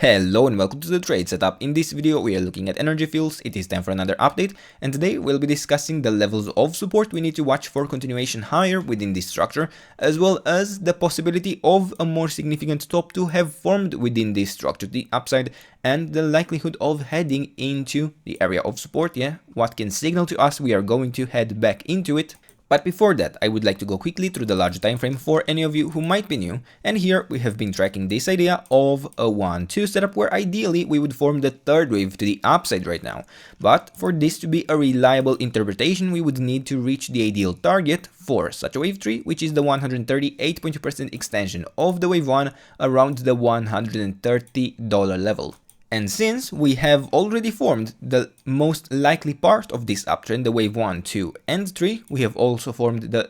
Hello and welcome to the trade setup. In this video we are looking at Energy Fuels. It is time for another update, and today we'll be discussing the levels of support we need to watch for continuation higher within this structure, as well as the possibility of a more significant top to have formed within this structure to the upside, and the likelihood of heading into the area of support. What can signal to us we are going to head back into it. But before that, I would like to go quickly through the larger time frame for any of you who might be new. And here we have been tracking this idea of a 1-2 setup where ideally we would form the third wave to the upside right now. But for this to be a reliable interpretation, we would need to reach the ideal target for such a wave 3, which is the 138.2% extension of the wave 1 around the $130 level. And since we have already formed the most likely part of this uptrend, the wave 1, 2, and 3, we have also formed the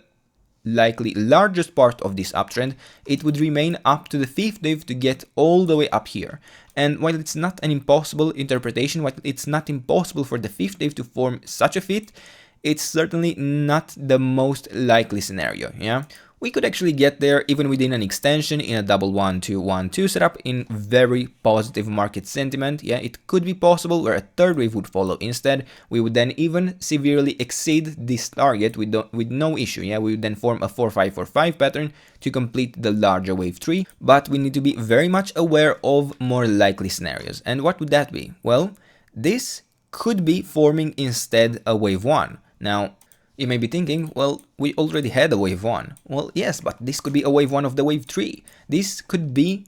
likely largest part of this uptrend. It would remain up to the fifth wave to get all the way up here. And while it's not an impossible interpretation, while it's not impossible for the fifth wave to form such a fit, it's certainly not the most likely scenario. We could actually get there even within an extension in a double 1-2-1-2 setup in very positive market sentiment. It could be possible where a third wave would follow instead. We would then even severely exceed this target with no issue. We would then form a 4-5-4-5 pattern to complete the larger wave 3. But we need to be very much aware of more likely scenarios. And what would that be? Well, this could be forming instead a wave 1. Now, you may be thinking, well, we already had a wave 1. Well, yes, but this could be a wave 1 of the wave 3. This could be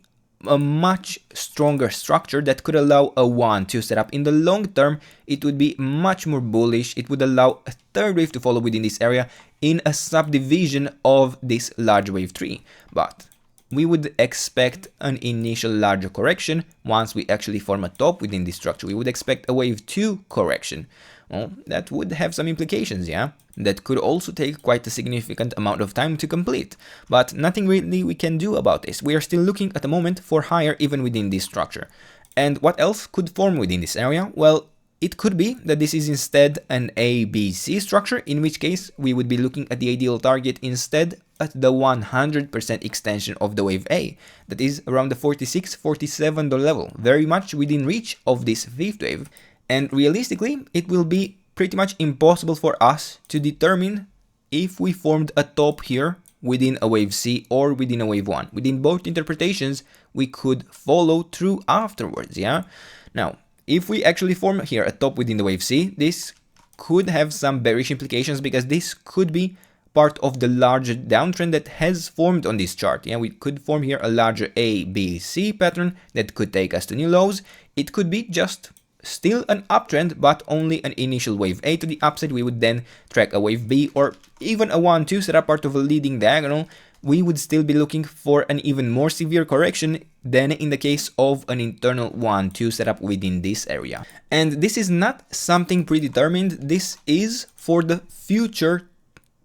a much stronger structure that could allow a 1-2 setup. In the long term, it would be much more bullish. It would allow a third wave to follow within this area in a subdivision of this large wave 3. But we would expect an initial larger correction once we actually form a top within this structure. We would expect a wave 2 correction. Well, that would have some implications, That could also take quite a significant amount of time to complete. But nothing really we can do about this. We are still looking at the moment for higher even within this structure. And what else could form within this area? Well, it could be that this is instead an ABC structure, in which case we would be looking at the ideal target instead at the 100% extension of the wave A. That is around the $46-47 level, very much within reach of this fifth wave. And realistically, it will be pretty much impossible for us to determine if we formed a top here within a wave C or within a wave 1. Within both interpretations, we could follow through afterwards, Now, if we actually form here a top within the wave C, this could have some bearish implications because this could be part of the larger downtrend that has formed on this chart. We could form here a larger A, B, C pattern that could take us to new lows. It could be just still an uptrend, but only an initial wave A to the upside. We would then track a wave B or even a 1-2 setup part of a leading diagonal. We would still be looking for an even more severe correction than in the case of an internal 1-2 setup within this area. And this is not something predetermined. This is for the future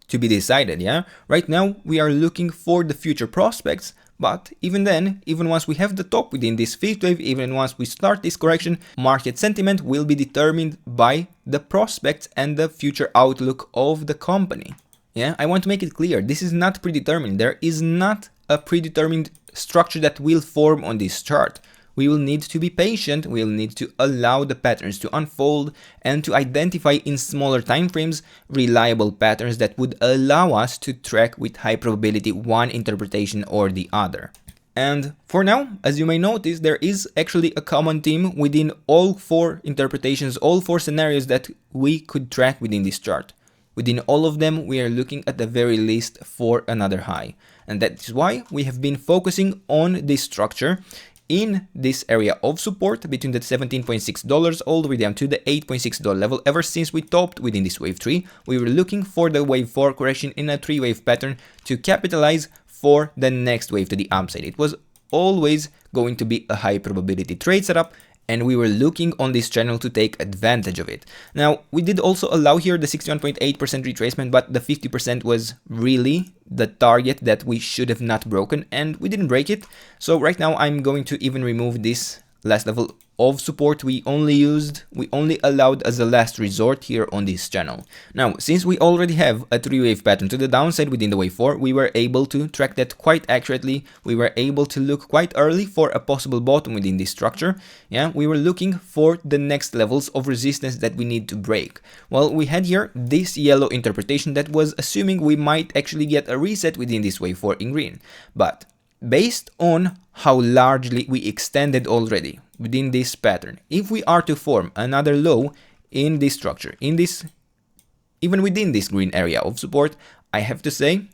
to be decided. Right now we are looking for the future prospects. But even then, even once we have the top within this fifth wave, even once we start this correction, market sentiment will be determined by the prospects and the future outlook of the company. I want to make it clear, this is not predetermined. There is not a predetermined structure that will form on this chart. We will need to be patient, we will need to allow the patterns to unfold and to identify in smaller time frames reliable patterns that would allow us to track with high probability one interpretation or the other. And for now, as you may notice, there is actually a common theme within all four interpretations, all four scenarios that we could track within this chart. Within all of them, we are looking at the very least for another high. And that is why we have been focusing on this structure in this area of support between the $17.6 all the way down to the $8.6 level. Ever since we topped within this wave 3, we were looking for the wave 4 correction in a 3-wave pattern to capitalize for the next wave to the upside. It was always going to be a high probability trade setup, and we were looking on this channel to take advantage of it. Now, we did also allow here the 61.8% retracement, but the 50% was really the target that we should have not broken, and we didn't break it. So right now I'm going to even remove this last level of support we only allowed as a last resort here on this channel. Now, since we already have a 3-wave pattern to the downside within the wave 4, we were able to track that quite accurately. We were able to look quite early for a possible bottom within this structure. Yeah, we were looking for the next levels of resistance that we need to break. Well, we had here this yellow interpretation that was assuming we might actually get a reset within this wave 4 in green. But based on how largely we extended already within this pattern, if we are to form another low in this structure, even within this green area of support, I have to say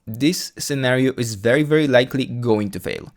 this scenario is very, very likely going to fail.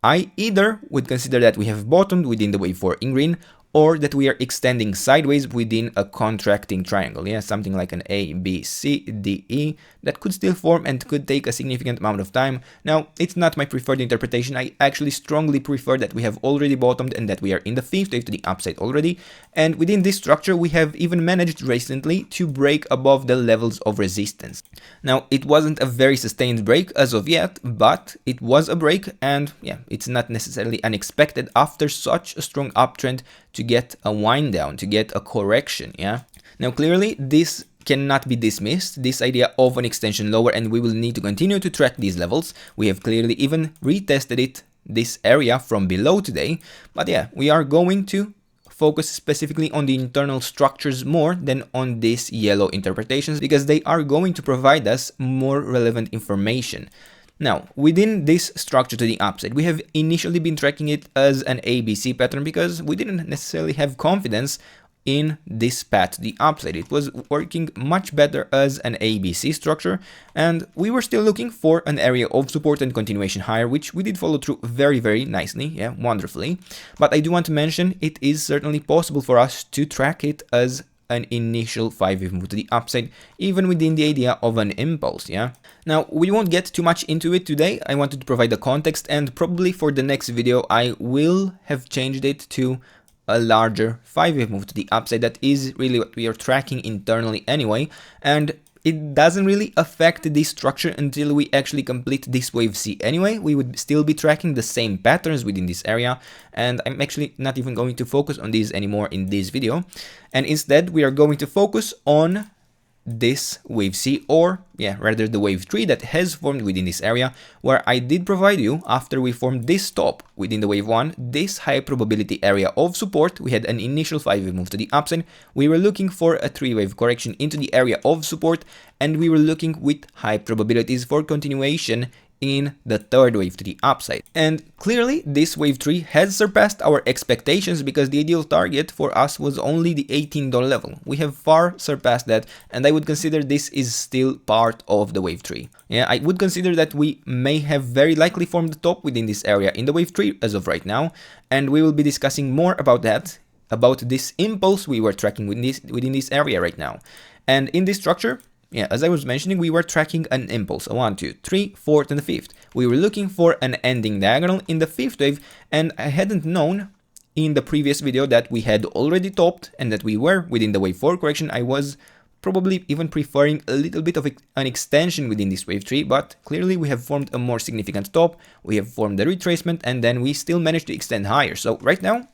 I either would consider that we have bottomed within the wave 4 in green, or that we are extending sideways within a contracting triangle. Yeah, something like an A, B, C, D, E that could still form and could take a significant amount of time. Now, it's not my preferred interpretation. I actually strongly prefer that we have already bottomed and that we are in the 5th wave to the upside already. And within this structure, we have even managed recently to break above the levels of resistance. Now, it wasn't a very sustained break as of yet, but it was a break, and yeah, it's not necessarily unexpected after such a strong uptrend to get a wind down, to get a correction. Yeah. Now, clearly this cannot be dismissed, this idea of an extension lower, and we will need to continue to track these levels. We have clearly even retested this area from below today, but yeah, we are going to focus specifically on the internal structures more than on these yellow interpretations, because they are going to provide us more relevant information. Now, within this structure to the upside, we have initially been tracking it as an ABC pattern because we didn't necessarily have confidence in this path to the upside. It was working much better as an ABC structure, and we were still looking for an area of support and continuation higher, which we did follow through very, very nicely, yeah, wonderfully. But I do want to mention it is certainly possible for us to track it as an initial 5-wave move to the upside, even within the idea of an impulse. Yeah. Now, we won't get too much into it today. I wanted to provide the context, and probably for the next video I will have changed it to a larger 5-wave move to the upside. That is really what we are tracking internally anyway, and it doesn't really affect this structure until we actually complete this wave C anyway. We would still be tracking the same patterns within this area, and I'm actually not even going to focus on these anymore in this video. And instead, we are going to focus on this wave C, or yeah, rather the wave 3 that has formed within this area, where I did provide you, after we formed this top within the wave 1, this high probability area of support. We had an initial 5-wave move to the upside. We were looking for a 3-wave correction into the area of support, and we were looking with high probabilities for continuation in the 3rd wave to the upside. And clearly this wave 3 has surpassed our expectations, because the ideal target for us was only the $18 level. We have far surpassed that, and I would consider this is still part of the wave 3. Yeah, I would consider that we may have very likely formed the top within this area in the wave 3 as of right now, and we will be discussing more about that, about this impulse we were tracking within this area right now. And in this structure, yeah, as I was mentioning, we were tracking an impulse, a 1, 2, 3, 4th, and the 5th. We were looking for an ending diagonal in the 5th wave, and I hadn't known in the previous video that we had already topped and that we were within the wave 4 correction. I was probably even preferring a little bit of an extension within this wave 3, but clearly we have formed a more significant top, we have formed a retracement, and then we still managed to extend higher. So right now,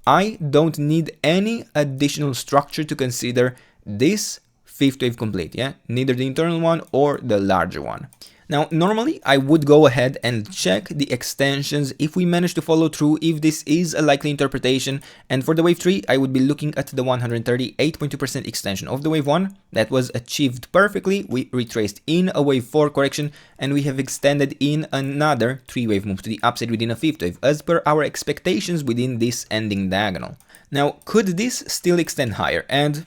I don't need any additional structure to consider this 5th wave complete, yeah, neither the internal one or the larger one. Now, normally I would go ahead and check the extensions if we manage to follow through, if this is a likely interpretation. And for the wave 3, I would be looking at the 138.2% extension of the wave 1. That was achieved perfectly. We retraced in a wave 4 correction, and we have extended in another 3-wave move to the upside within a 5th wave, as per our expectations within this ending diagonal. Now, could this still extend higher? And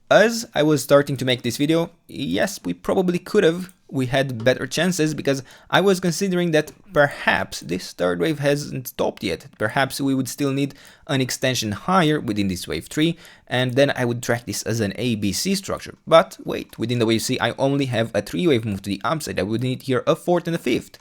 as I was starting to make this video, yes, we probably could have. We had better chances, because I was considering that perhaps this 3rd wave hasn't stopped yet. Perhaps we would still need an extension higher within this wave 3, and then I would track this as an ABC structure. But wait, within the wave C, I only have a 3-wave move to the upside. I would need here a 4th and a 5th.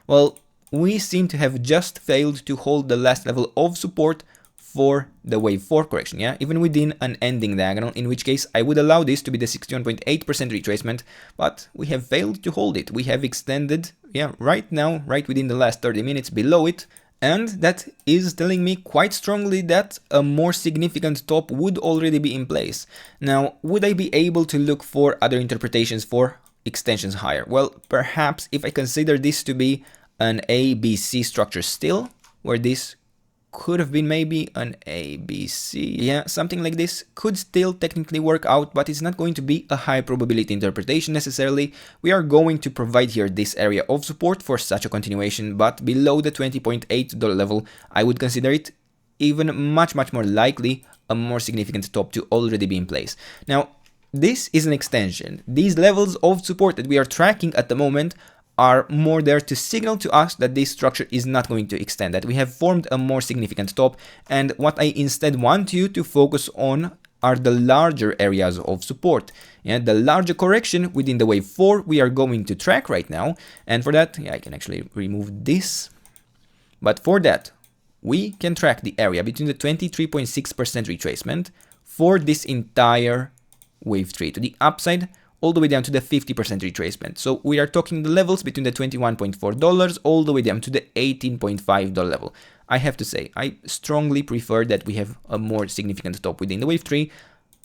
Well, we seem to have just failed to hold the last level of support for the wave 4 correction, yeah, even within an ending diagonal, in which case I would allow this to be the 61.8% retracement, but we have failed to hold it. We have extended, yeah, right now, right within the last 30 minutes below it, And that is telling me quite strongly that a more significant top would already be in place. Now, would I be able to look for other interpretations for extensions higher? Well, perhaps if I consider this to be an ABC structure still, where this could have been maybe an ABC. Yeah, something like this could still technically work out, but it's not going to be a high probability interpretation necessarily. We are going to provide here this area of support for such a continuation, but below the $20.8 level, I would consider it even much more likely a more significant top to already be in place. Now, this is an extension. These levels of support that we are tracking at the moment are more there to signal to us that this structure is not going to extend, that we have formed a more significant top, and what I instead want you to focus on are the larger areas of support, and the larger correction within the wave 4 we are going to track right now. And for that, I can actually remove this, but for that we can track the area between the 23.6% retracement for this entire wave 3 to the upside, all the way down to the 50% retracement. So we are talking the levels between the $21.4 all the way down to the $18.5 level. I have to say, I strongly prefer that we have a more significant top within the wave 3.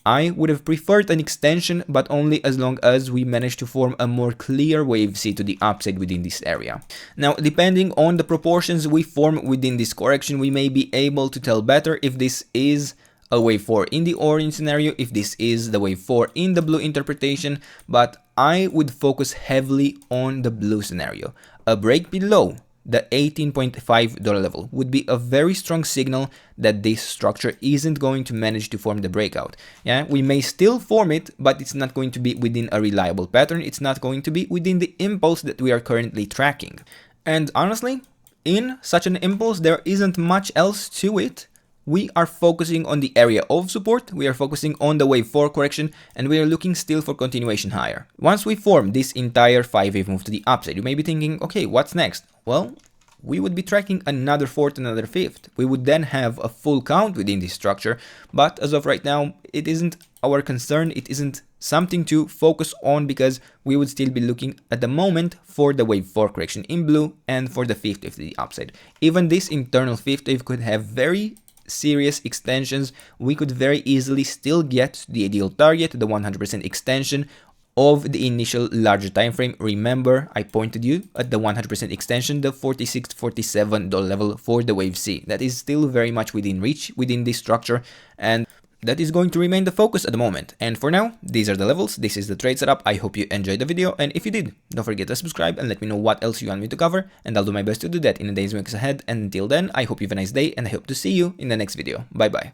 I would have preferred an extension, but only as long as we manage to form a more clear wave C to the upside within this area. Now, depending on the proportions we form within this correction, we may be able to tell better if this is a wave 4 in the orange scenario, if this is the wave 4 in the blue interpretation, but I would focus heavily on the blue scenario. A break below the $18.5 level would be a very strong signal that this structure isn't going to manage to form the breakout. Yeah, we may still form it, but it's not going to be within a reliable pattern. It's not going to be within the impulse that we are currently tracking. And honestly, in such an impulse, there isn't much else to it. We are focusing on the area of support, we are focusing on the wave 4 correction, and we are looking still for continuation higher. Once we form this entire 5-wave move to the upside, you may be thinking, okay, what's next? Well, we would be tracking another 4th, another 5th. We would then have a full count within this structure, but as of right now, it isn't our concern, it isn't something to focus on, because we would still be looking at the moment for the wave 4 correction in blue and for the 5th wave to the upside. Even this internal 5th wave could have very serious extensions. We could very easily still get the ideal target, the 100% extension of the initial larger time frame. Remember, I pointed you at the 100% extension, the $46, $47 level for the wave C. That is still very much within reach within this structure, and that is going to remain the focus at the moment. And for now, these are the levels, this is the trade setup. I hope you enjoyed the video, and if you did, don't forget to subscribe and let me know what else you want me to cover, and I'll do my best to do that in the days and weeks ahead. And until then, I hope you have a nice day, and I hope to see you in the next video. Bye bye.